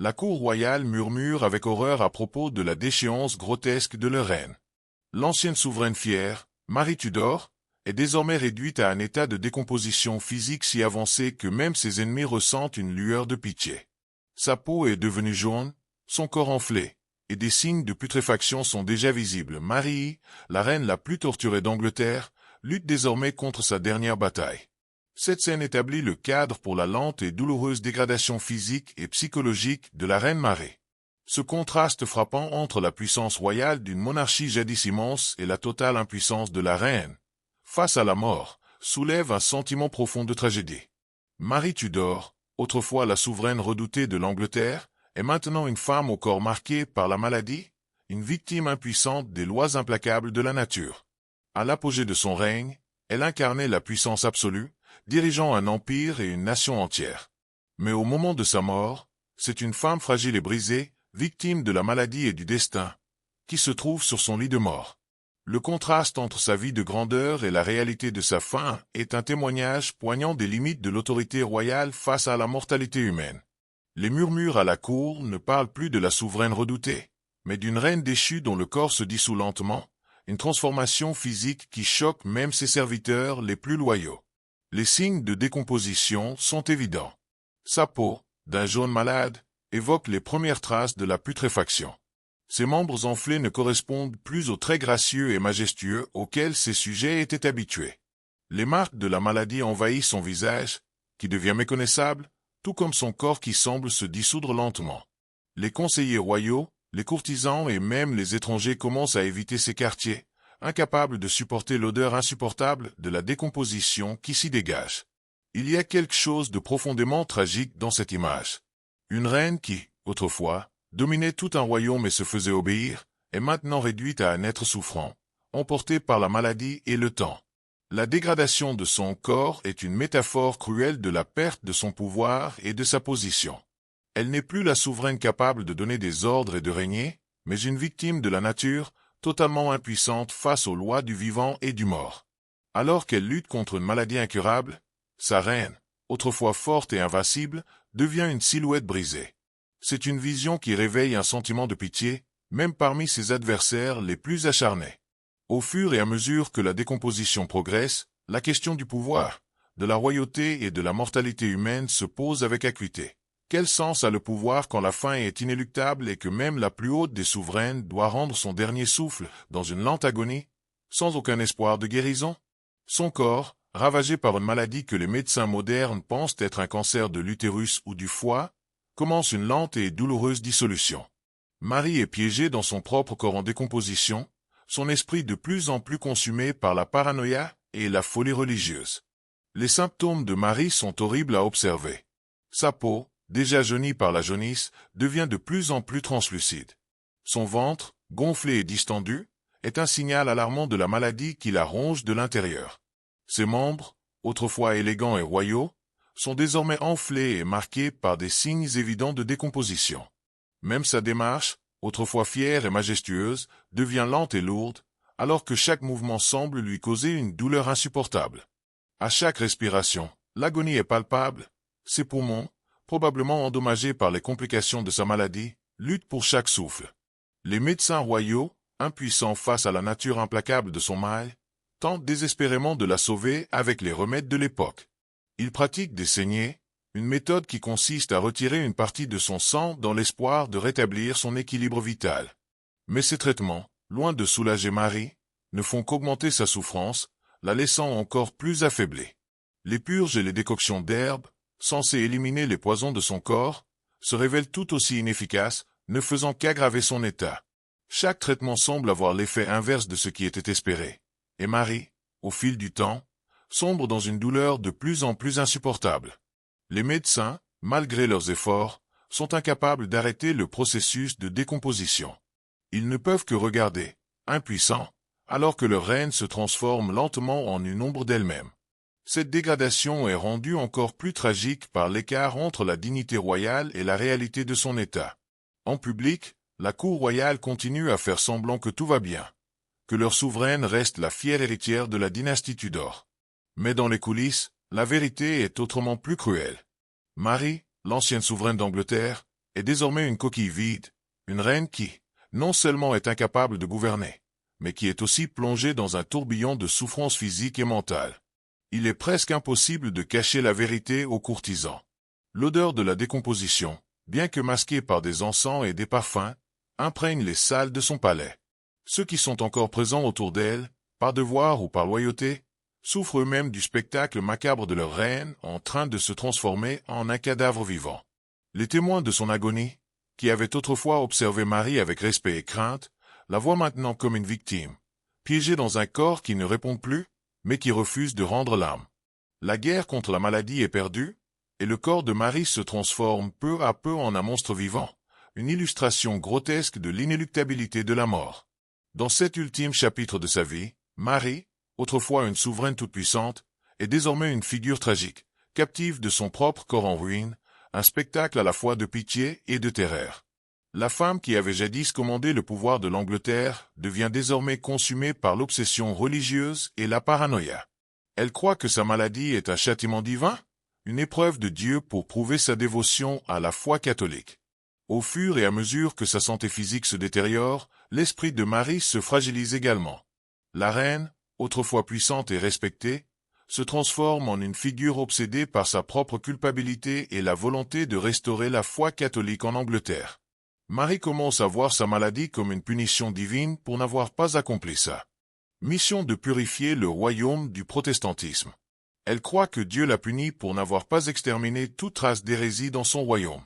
La cour royale murmure avec horreur à propos de la déchéance grotesque de leur reine. L'ancienne souveraine fière, Marie Tudor, est désormais réduite à un état de décomposition physique si avancé que même ses ennemis ressentent une lueur de pitié. Sa peau est devenue jaune, son corps enflé, et des signes de putréfaction sont déjà visibles. Marie, la reine la plus torturée d'Angleterre, lutte désormais contre sa dernière bataille. Cette scène établit le cadre pour la lente et douloureuse dégradation physique et psychologique de la reine Marie. Ce contraste frappant entre la puissance royale d'une monarchie jadis immense et la totale impuissance de la reine, face à la mort, soulève un sentiment profond de tragédie. Marie Tudor, autrefois la souveraine redoutée de l'Angleterre, est maintenant une femme au corps marqué par la maladie, une victime impuissante des lois implacables de la nature. À l'apogée de son règne, elle incarnait la puissance absolue, dirigeant un empire et une nation entière. Mais au moment de sa mort, c'est une femme fragile et brisée, victime de la maladie et du destin, qui se trouve sur son lit de mort. Le contraste entre sa vie de grandeur et la réalité de sa fin est un témoignage poignant des limites de l'autorité royale face à la mortalité humaine. Les murmures à la cour ne parlent plus de la souveraine redoutée, mais d'une reine déchue dont le corps se dissout lentement, une transformation physique qui choque même ses serviteurs les plus loyaux. Les signes de décomposition sont évidents. Sa peau, d'un jaune malade, évoque les premières traces de la putréfaction. Ses membres enflés ne correspondent plus aux traits gracieux et majestueux auxquels ses sujets étaient habitués. Les marques de la maladie envahissent son visage, qui devient méconnaissable, tout comme son corps qui semble se dissoudre lentement. Les conseillers royaux, les courtisans et même les étrangers commencent à éviter ces quartiers, incapables de supporter l'odeur insupportable de la décomposition qui s'y dégage. Il y a quelque chose de profondément tragique dans cette image. Une reine qui, autrefois, dominait tout un royaume et se faisait obéir, est maintenant réduite à un être souffrant, emporté par la maladie et le temps. La dégradation de son corps est une métaphore cruelle de la perte de son pouvoir et de sa position. Elle n'est plus la souveraine capable de donner des ordres et de régner, mais une victime de la nature, totalement impuissante face aux lois du vivant et du mort. Alors qu'elle lutte contre une maladie incurable, sa reine, autrefois forte et invincible, devient une silhouette brisée. C'est une vision qui réveille un sentiment de pitié, même parmi ses adversaires les plus acharnés. Au fur et à mesure que la décomposition progresse, la question du pouvoir, de la royauté et de la mortalité humaine se pose avec acuité. Quel sens a le pouvoir quand la fin est inéluctable et que même la plus haute des souveraines doit rendre son dernier souffle dans une lente agonie, sans aucun espoir de guérison? Son corps, ravagé par une maladie que les médecins modernes pensent être un cancer de l'utérus ou du foie, commence une lente et douloureuse dissolution. Marie est piégée dans son propre corps en décomposition, son esprit de plus en plus consumé par la paranoïa et la folie religieuse. Les symptômes de Marie sont horribles à observer. Sa peau, déjà jaunie par la jaunisse, devient de plus en plus translucide. Son ventre, gonflé et distendu, est un signal alarmant de la maladie qui la ronge de l'intérieur. Ses membres, autrefois élégants et royaux, sont désormais enflés et marqués par des signes évidents de décomposition. Même sa démarche, autrefois fière et majestueuse, devient lente et lourde, alors que chaque mouvement semble lui causer une douleur insupportable. À chaque respiration, l'agonie est palpable, ses poumons, probablement endommagés par les complications de sa maladie, luttent pour chaque souffle. Les médecins royaux, impuissants face à la nature implacable de son mal, tentent désespérément de la sauver avec les remèdes de l'époque. Ils pratiquent des saignées, une méthode qui consiste à retirer une partie de son sang dans l'espoir de rétablir son équilibre vital. Mais ces traitements, loin de soulager Marie, ne font qu'augmenter sa souffrance, la laissant encore plus affaiblie. Les purges et les décoctions d'herbes, censées éliminer les poisons de son corps, se révèlent tout aussi inefficaces, ne faisant qu'aggraver son état. Chaque traitement semble avoir l'effet inverse de ce qui était espéré, et Marie, au fil du temps, sombre dans une douleur de plus en plus insupportable. Les médecins, malgré leurs efforts, sont incapables d'arrêter le processus de décomposition. Ils ne peuvent que regarder, impuissants, alors que leur reine se transforme lentement en une ombre d'elle-même. Cette dégradation est rendue encore plus tragique par l'écart entre la dignité royale et la réalité de son état. En public, la cour royale continue à faire semblant que tout va bien, que leur souveraine reste la fière héritière de la dynastie Tudor. Mais dans les coulisses, la vérité est autrement plus cruelle. Marie, l'ancienne souveraine d'Angleterre, est désormais une coquille vide, une reine qui, non seulement est incapable de gouverner, mais qui est aussi plongée dans un tourbillon de souffrances physiques et mentales. Il est presque impossible de cacher la vérité aux courtisans. L'odeur de la décomposition, bien que masquée par des encens et des parfums, imprègne les salles de son palais. Ceux qui sont encore présents autour d'elle, par devoir ou par loyauté, souffrent eux-mêmes du spectacle macabre de leur reine en train de se transformer en un cadavre vivant. Les témoins de son agonie, qui avaient autrefois observé Marie avec respect et crainte, la voient maintenant comme une victime, piégée dans un corps qui ne répond plus, mais qui refuse de rendre l'âme. La guerre contre la maladie est perdue, et le corps de Marie se transforme peu à peu en un monstre vivant, une illustration grotesque de l'inéluctabilité de la mort. Dans cet ultime chapitre de sa vie, Marie, autrefois une souveraine toute-puissante, est désormais une figure tragique, captive de son propre corps en ruine, un spectacle à la fois de pitié et de terreur. La femme qui avait jadis commandé le pouvoir de l'Angleterre devient désormais consumée par l'obsession religieuse et la paranoïa. Elle croit que sa maladie est un châtiment divin, une épreuve de Dieu pour prouver sa dévotion à la foi catholique. Au fur et à mesure que sa santé physique se détériore, l'esprit de Marie se fragilise également. La reine, autrefois puissante et respectée, se transforme en une figure obsédée par sa propre culpabilité et la volonté de restaurer la foi catholique en Angleterre. Marie commence à voir sa maladie comme une punition divine pour n'avoir pas accompli sa mission de purifier le royaume du protestantisme. Elle croit que Dieu l'a punie pour n'avoir pas exterminé toute trace d'hérésie dans son royaume.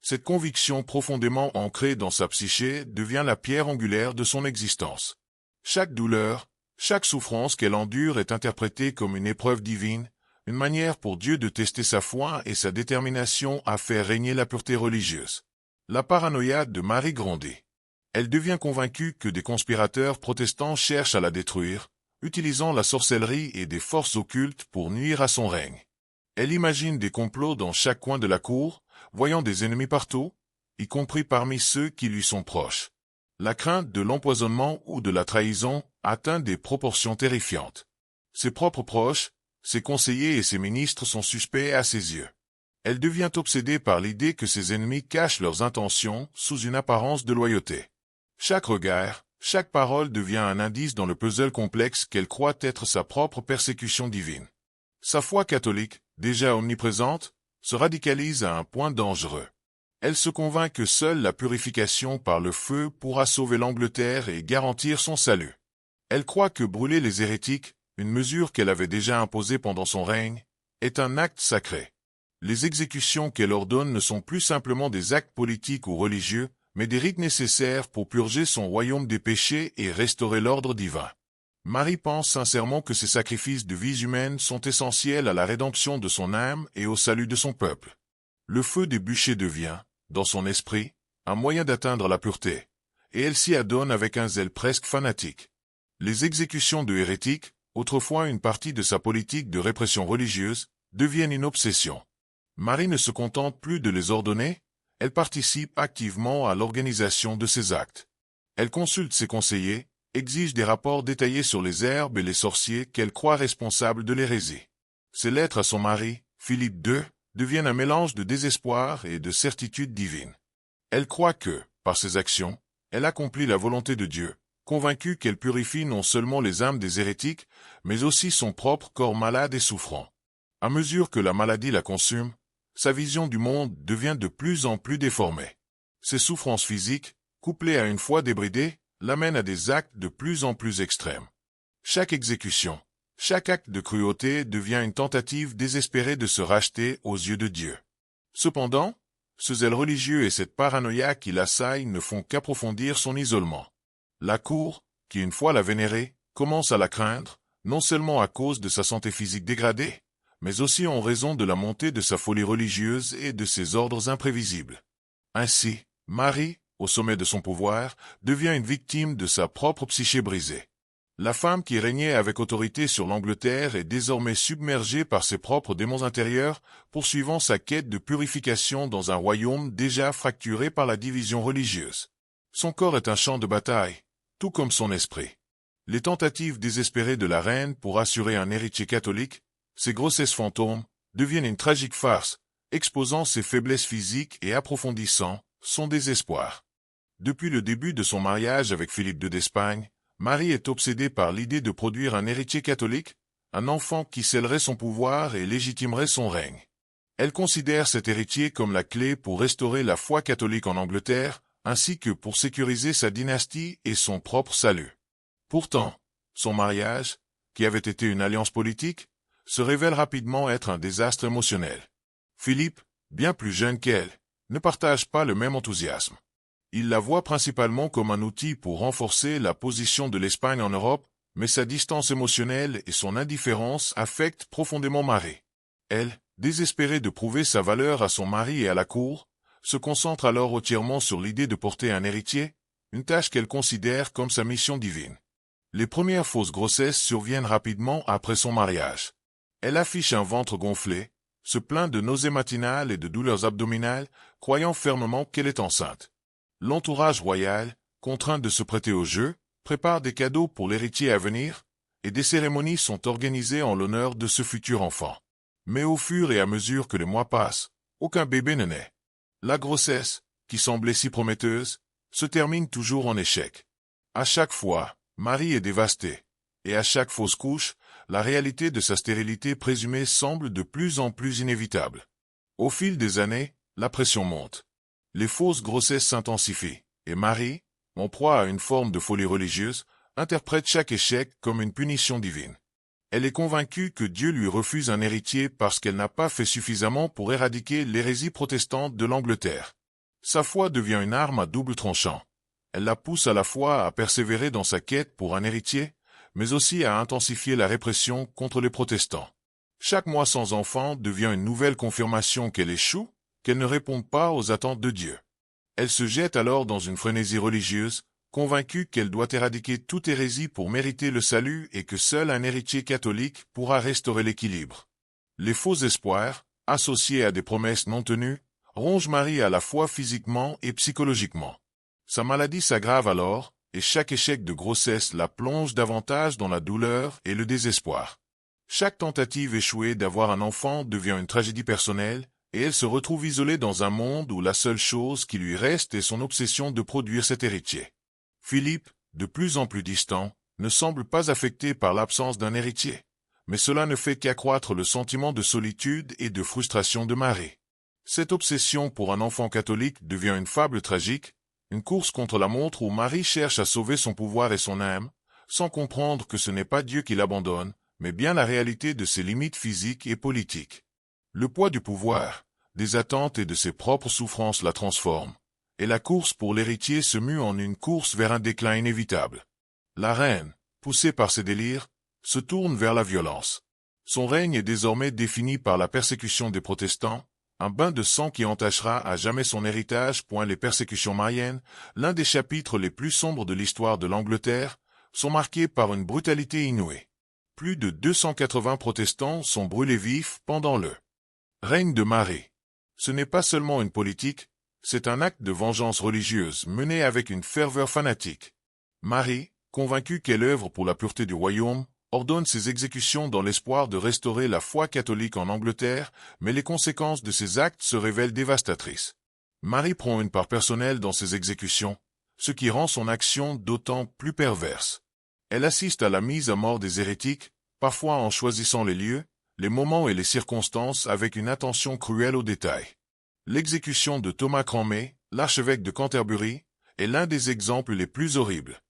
Cette conviction profondément ancrée dans sa psyché devient la pierre angulaire de son existence. Chaque douleur, chaque souffrance qu'elle endure est interprétée comme une épreuve divine, une manière pour Dieu de tester sa foi et sa détermination à faire régner la pureté religieuse. La paranoïa de Marie grandit. Elle devient convaincue que des conspirateurs protestants cherchent à la détruire, utilisant la sorcellerie et des forces occultes pour nuire à son règne. Elle imagine des complots dans chaque coin de la cour, voyant des ennemis partout, y compris parmi ceux qui lui sont proches. La crainte de l'empoisonnement ou de la trahison atteint des proportions terrifiantes. Ses propres proches, ses conseillers et ses ministres sont suspects à ses yeux. Elle devient obsédée par l'idée que ses ennemis cachent leurs intentions sous une apparence de loyauté. Chaque regard, chaque parole devient un indice dans le puzzle complexe qu'elle croit être sa propre persécution divine. Sa foi catholique, déjà omniprésente, se radicalise à un point dangereux. Elle se convainc que seule la purification par le feu pourra sauver l'Angleterre et garantir son salut. Elle croit que brûler les hérétiques, une mesure qu'elle avait déjà imposée pendant son règne, est un acte sacré. Les exécutions qu'elle ordonne ne sont plus simplement des actes politiques ou religieux, mais des rites nécessaires pour purger son royaume des péchés et restaurer l'ordre divin. Marie pense sincèrement que ces sacrifices de vies humaines sont essentiels à la rédemption de son âme et au salut de son peuple. Le feu des bûchers devient, dans son esprit, un moyen d'atteindre la pureté, et elle s'y adonne avec un zèle presque fanatique. Les exécutions de hérétiques, autrefois une partie de sa politique de répression religieuse, deviennent une obsession. Marie ne se contente plus de les ordonner, elle participe activement à l'organisation de ces actes. Elle consulte ses conseillers, exige des rapports détaillés sur les herbes et les sorciers qu'elle croit responsables de l'hérésie. Ses lettres à son mari, Philippe II, deviennent un mélange de désespoir et de certitude divine. Elle croit que, par ses actions, elle accomplit la volonté de Dieu, convaincue qu'elle purifie non seulement les âmes des hérétiques, mais aussi son propre corps malade et souffrant. À mesure que la maladie la consume, sa vision du monde devient de plus en plus déformée. Ses souffrances physiques, couplées à une foi débridée, l'amènent à des actes de plus en plus extrêmes. Chaque exécution, chaque acte de cruauté devient une tentative désespérée de se racheter aux yeux de Dieu. Cependant, ce zèle religieux et cette paranoïa qui l'assaillent ne font qu'approfondir son isolement. La cour, qui une fois la vénérait, commence à la craindre, non seulement à cause de sa santé physique dégradée, mais aussi en raison de la montée de sa folie religieuse et de ses ordres imprévisibles. Ainsi, Marie, au sommet de son pouvoir, devient une victime de sa propre psyché brisée. La femme qui régnait avec autorité sur l'Angleterre est désormais submergée par ses propres démons intérieurs, poursuivant sa quête de purification dans un royaume déjà fracturé par la division religieuse. Son corps est un champ de bataille, tout comme son esprit. Les tentatives désespérées de la reine pour assurer un héritier catholique, ces grossesses fantômes, deviennent une tragique farce, exposant ses faiblesses physiques et approfondissant son désespoir. Depuis le début de son mariage avec Philippe II d'Espagne, Marie est obsédée par l'idée de produire un héritier catholique, un enfant qui scellerait son pouvoir et légitimerait son règne. Elle considère cet héritier comme la clé pour restaurer la foi catholique en Angleterre, ainsi que pour sécuriser sa dynastie et son propre salut. Pourtant, son mariage, qui avait été une alliance politique, se révèle rapidement être un désastre émotionnel. Philippe, bien plus jeune qu'elle, ne partage pas le même enthousiasme. Il la voit principalement comme un outil pour renforcer la position de l'Espagne en Europe, mais sa distance émotionnelle et son indifférence affectent profondément Marie. Elle, désespérée de prouver sa valeur à son mari et à la cour, se concentre alors entièrement sur l'idée de porter un héritier, une tâche qu'elle considère comme sa mission divine. Les premières fausses grossesses surviennent rapidement après son mariage. Elle affiche un ventre gonflé, se plaint de nausées matinales et de douleurs abdominales, croyant fermement qu'elle est enceinte. L'entourage royal, contraint de se prêter au jeu, prépare des cadeaux pour l'héritier à venir, et des cérémonies sont organisées en l'honneur de ce futur enfant. Mais au fur et à mesure que les mois passent, aucun bébé ne naît. La grossesse, qui semblait si prometteuse, se termine toujours en échec. À chaque fois, Marie est dévastée, et à chaque fausse couche, la réalité de sa stérilité présumée semble de plus en plus inévitable. Au fil des années, la pression monte. Les fausses grossesses s'intensifient, et Marie, en proie à une forme de folie religieuse, interprète chaque échec comme une punition divine. Elle est convaincue que Dieu lui refuse un héritier parce qu'elle n'a pas fait suffisamment pour éradiquer l'hérésie protestante de l'Angleterre. Sa foi devient une arme à double tranchant. Elle la pousse à la fois à persévérer dans sa quête pour un héritier, mais aussi à intensifier la répression contre les protestants. Chaque mois sans enfant devient une nouvelle confirmation qu'elle échoue, qu'elle ne répond pas aux attentes de Dieu. Elle se jette alors dans une frénésie religieuse, convaincue qu'elle doit éradiquer toute hérésie pour mériter le salut et que seul un héritier catholique pourra restaurer l'équilibre. Les faux espoirs, associés à des promesses non tenues, rongent Marie à la fois physiquement et psychologiquement. Sa maladie s'aggrave alors, et chaque échec de grossesse la plonge davantage dans la douleur et le désespoir. Chaque tentative échouée d'avoir un enfant devient une tragédie personnelle, et elle se retrouve isolée dans un monde où la seule chose qui lui reste est son obsession de produire cet héritier. Philippe, de plus en plus distant, ne semble pas affecté par l'absence d'un héritier, mais cela ne fait qu'accroître le sentiment de solitude et de frustration de Marie. Cette obsession pour un enfant catholique devient une fable tragique, une course contre la montre où Marie cherche à sauver son pouvoir et son âme, sans comprendre que ce n'est pas Dieu qui l'abandonne, mais bien la réalité de ses limites physiques et politiques. Le poids du pouvoir, des attentes et de ses propres souffrances la transforme, et la course pour l'héritier se mue en une course vers un déclin inévitable. La reine, poussée par ses délires, se tourne vers la violence. Son règne est désormais défini par la persécution des protestants, un bain de sang qui entachera à jamais son héritage. Les persécutions mariennes, l'un des chapitres les plus sombres de l'histoire de l'Angleterre, sont marquées par une brutalité inouïe. Plus de 280 protestants sont brûlés vifs pendant le règne de Marie. Ce n'est pas seulement une politique, c'est un acte de vengeance religieuse mené avec une ferveur fanatique. Marie, convaincue qu'elle œuvre pour la pureté du royaume, ordonne ses exécutions dans l'espoir de restaurer la foi catholique en Angleterre, mais les conséquences de ces actes se révèlent dévastatrices. Marie prend une part personnelle dans ces exécutions, ce qui rend son action d'autant plus perverse. Elle assiste à la mise à mort des hérétiques, parfois en choisissant les lieux, les moments et les circonstances avec une attention cruelle aux détails. L'exécution de Thomas Cranmer, l'archevêque de Canterbury, est l'un des exemples les plus horribles.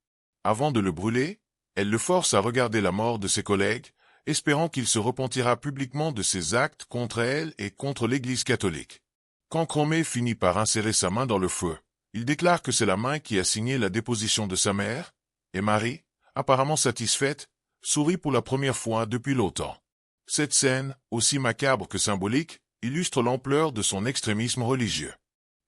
Avant de le brûler, elle le force à regarder la mort de ses collègues, espérant qu'il se repentira publiquement de ses actes contre elle et contre l'Église catholique. Quand Cranmer finit par insérer sa main dans le feu, il déclare que c'est la main qui a signé la déposition de sa mère, et Marie, apparemment satisfaite, sourit pour la première fois depuis longtemps. Cette scène, aussi macabre que symbolique, illustre l'ampleur de son extrémisme religieux.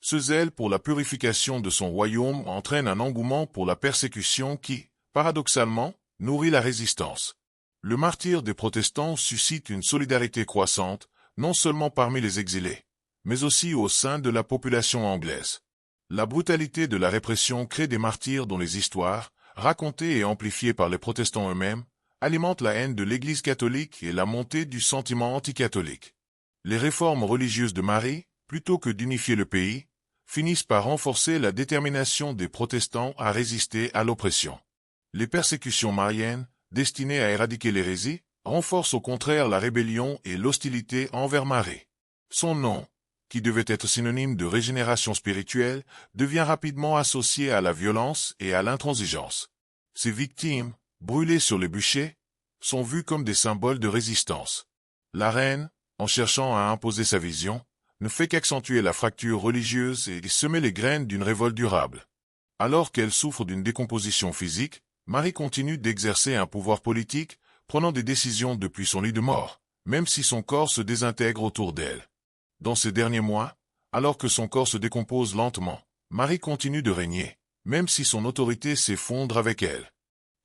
Ce zèle pour la purification de son royaume entraîne un engouement pour la persécution qui, paradoxalement, nourrit la résistance. Le martyre des protestants suscite une solidarité croissante, non seulement parmi les exilés, mais aussi au sein de la population anglaise. La brutalité de la répression crée des martyrs dont les histoires, racontées et amplifiées par les protestants eux-mêmes, alimentent la haine de l'Église catholique et la montée du sentiment anticatholique. Les réformes religieuses de Marie, plutôt que d'unifier le pays, finissent par renforcer la détermination des protestants à résister à l'oppression. Les persécutions mariennes, destinées à éradiquer l'hérésie, renforcent au contraire la rébellion et l'hostilité envers Marie. Son nom, qui devait être synonyme de régénération spirituelle, devient rapidement associé à la violence et à l'intransigeance. Ses victimes, brûlées sur les bûchers, sont vues comme des symboles de résistance. La reine, en cherchant à imposer sa vision, ne fait qu'accentuer la fracture religieuse et semer les graines d'une révolte durable. Alors qu'elle souffre d'une décomposition physique, Marie continue d'exercer un pouvoir politique, prenant des décisions depuis son lit de mort, même si son corps se désintègre autour d'elle. Dans ces derniers mois, alors que son corps se décompose lentement, Marie continue de régner, même si son autorité s'effondre avec elle.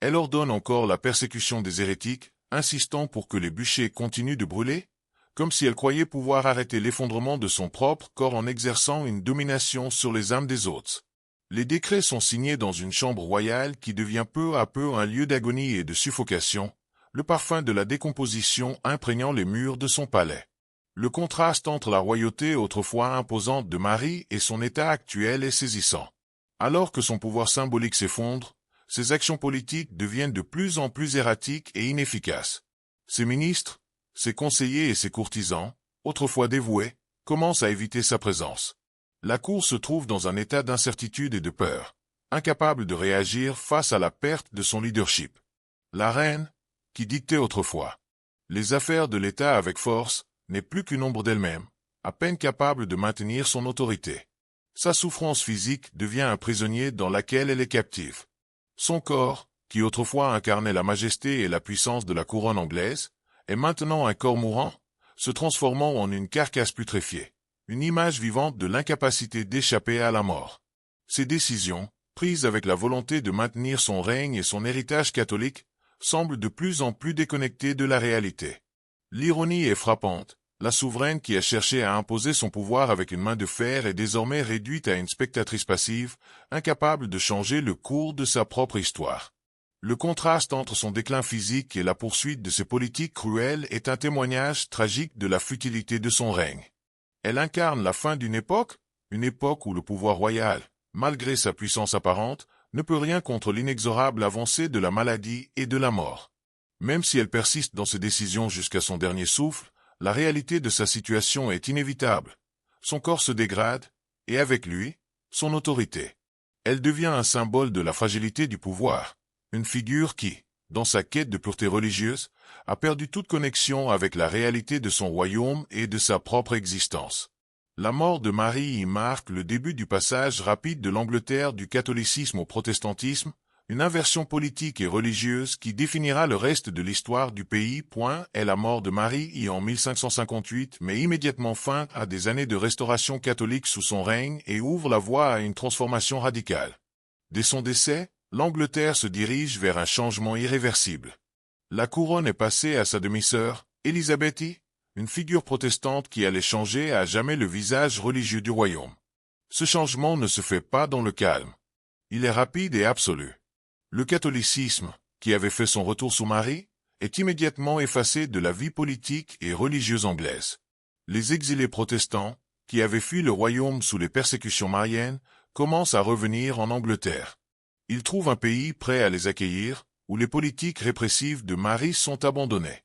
Elle ordonne encore la persécution des hérétiques, insistant pour que les bûchers continuent de brûler, comme si elle croyait pouvoir arrêter l'effondrement de son propre corps en exerçant une domination sur les âmes des autres. Les décrets sont signés dans une chambre royale qui devient peu à peu un lieu d'agonie et de suffocation, le parfum de la décomposition imprégnant les murs de son palais. Le contraste entre la royauté autrefois imposante de Marie et son état actuel est saisissant. Alors que son pouvoir symbolique s'effondre, ses actions politiques deviennent de plus en plus erratiques et inefficaces. Ses ministres, ses conseillers et ses courtisans, autrefois dévoués, commencent à éviter sa présence. La cour se trouve dans un état d'incertitude et de peur, incapable de réagir face à la perte de son leadership. La reine, qui dictait autrefois les affaires de l'État avec force, n'est plus qu'une ombre d'elle-même, à peine capable de maintenir son autorité. Sa souffrance physique devient un prisonnier dans laquelle elle est captive. Son corps, qui autrefois incarnait la majesté et la puissance de la couronne anglaise, est maintenant un corps mourant, se transformant en une carcasse putréfiée, une image vivante de l'incapacité d'échapper à la mort. Ses décisions, prises avec la volonté de maintenir son règne et son héritage catholique, semblent de plus en plus déconnectées de la réalité. L'ironie est frappante. La souveraine qui a cherché à imposer son pouvoir avec une main de fer est désormais réduite à une spectatrice passive, incapable de changer le cours de sa propre histoire. Le contraste entre son déclin physique et la poursuite de ses politiques cruelles est un témoignage tragique de la futilité de son règne. Elle incarne la fin d'une époque où le pouvoir royal, malgré sa puissance apparente, ne peut rien contre l'inexorable avancée de la maladie et de la mort. Même si elle persiste dans ses décisions jusqu'à son dernier souffle, la réalité de sa situation est inévitable. Son corps se dégrade, et avec lui, son autorité. Elle devient un symbole de la fragilité du pouvoir, une figure qui, dans sa quête de pureté religieuse, a perdu toute connexion avec la réalité de son royaume et de sa propre existence. La mort de Marie y marque le début du passage rapide de l'Angleterre du catholicisme au protestantisme, une inversion politique et religieuse qui définira le reste de l'histoire du pays. Est la mort de Marie en 1558 met immédiatement fin à des années de restauration catholique sous son règne et ouvre la voie à une transformation radicale. Dès son décès, l'Angleterre se dirige vers un changement irréversible. La couronne est passée à sa demi-sœur, Élisabeth I, une figure protestante qui allait changer à jamais le visage religieux du royaume. Ce changement ne se fait pas dans le calme. Il est rapide et absolu. Le catholicisme, qui avait fait son retour sous Marie, est immédiatement effacé de la vie politique et religieuse anglaise. Les exilés protestants, qui avaient fui le royaume sous les persécutions mariennes, commencent à revenir en Angleterre. Ils trouvent un pays prêt à les accueillir, où les politiques répressives de Marie sont abandonnées.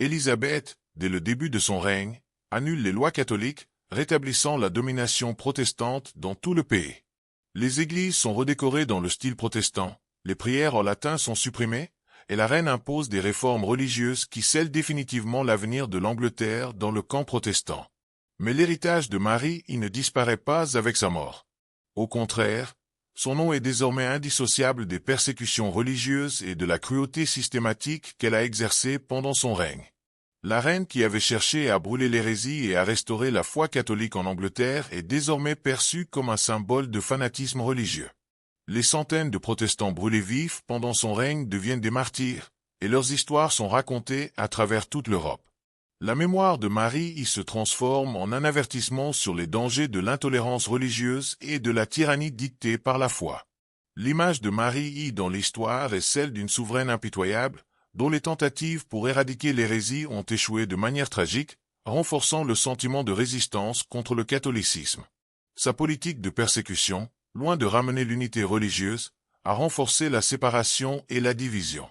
Élisabeth, dès le début de son règne, annule les lois catholiques, rétablissant la domination protestante dans tout le pays. Les églises sont redécorées dans le style protestant, les prières en latin sont supprimées, et la reine impose des réformes religieuses qui scellent définitivement l'avenir de l'Angleterre dans le camp protestant. Mais l'héritage de Marie ne disparaît pas avec sa mort. Au contraire, son nom est désormais indissociable des persécutions religieuses et de la cruauté systématique qu'elle a exercée pendant son règne. La reine qui avait cherché à brûler l'hérésie et à restaurer la foi catholique en Angleterre est désormais perçue comme un symbole de fanatisme religieux. Les centaines de protestants brûlés vifs pendant son règne deviennent des martyrs, et leurs histoires sont racontées à travers toute l'Europe. La mémoire de Marie y se transforme en un avertissement sur les dangers de l'intolérance religieuse et de la tyrannie dictée par la foi. L'image de Marie y dans l'histoire est celle d'une souveraine impitoyable, dont les tentatives pour éradiquer l'hérésie ont échoué de manière tragique, renforçant le sentiment de résistance contre le catholicisme. Sa politique de persécution, loin de ramener l'unité religieuse, a renforcé la séparation et la division.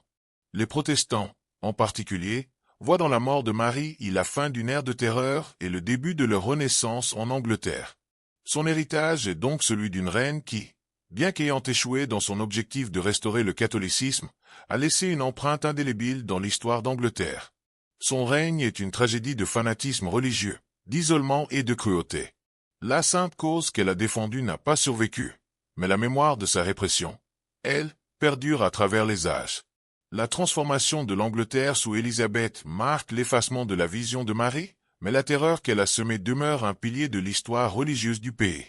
Les protestants, en particulier, voient dans la mort de Marie la fin d'une ère de terreur et le début de leur renaissance en Angleterre. Son héritage est donc celui d'une reine qui, bien qu'ayant échoué dans son objectif de restaurer le catholicisme, a laissé une empreinte indélébile dans l'histoire d'Angleterre. Son règne est une tragédie de fanatisme religieux, d'isolement et de cruauté. La sainte cause qu'elle a défendue n'a pas survécu, mais la mémoire de sa répression, elle, perdure à travers les âges. La transformation de l'Angleterre sous Élisabeth marque l'effacement de la vision de Marie, mais la terreur qu'elle a semée demeure un pilier de l'histoire religieuse du pays.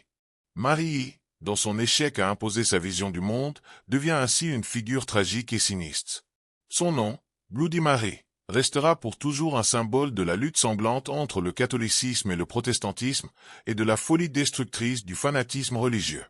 Marie, dans son échec à imposer sa vision du monde, devient ainsi une figure tragique et sinistre. Son nom, Bloody Mary, restera pour toujours un symbole de la lutte sanglante entre le catholicisme et le protestantisme, et de la folie destructrice du fanatisme religieux.